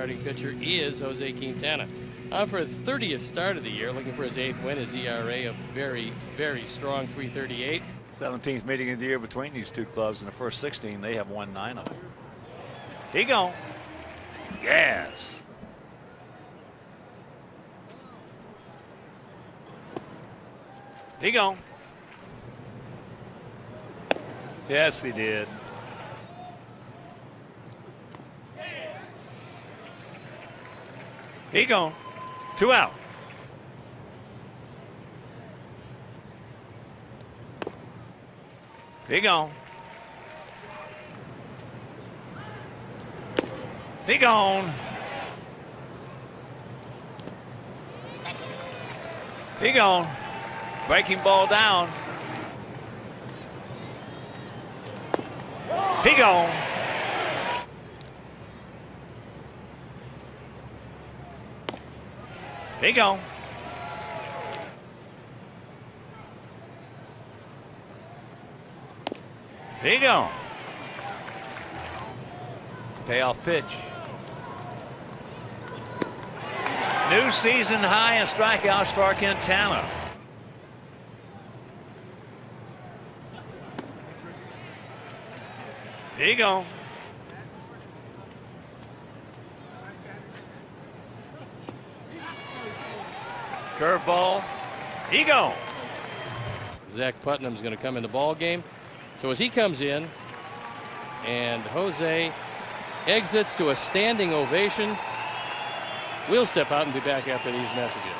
starting pitcher is Jose Quintana. For his 30th start of the year, looking for his 8th win. His ERA a very, very strong 3.38. 17th meeting of the year between these two clubs. In the first 16, they have won 9 of them. He gone. Yes. He gone. Yes, he did. He gone. 2 out. He gone. He gone. He gone. Breaking ball down. He gone. He gone. He gone. Payoff pitch. New season high in strikeouts for Quintana. Here you go. Curveball. He go. Zach Putnam's going to come in the ball game. So as he comes in, and Jose exits to a standing ovation, we'll step out and be back after these messages.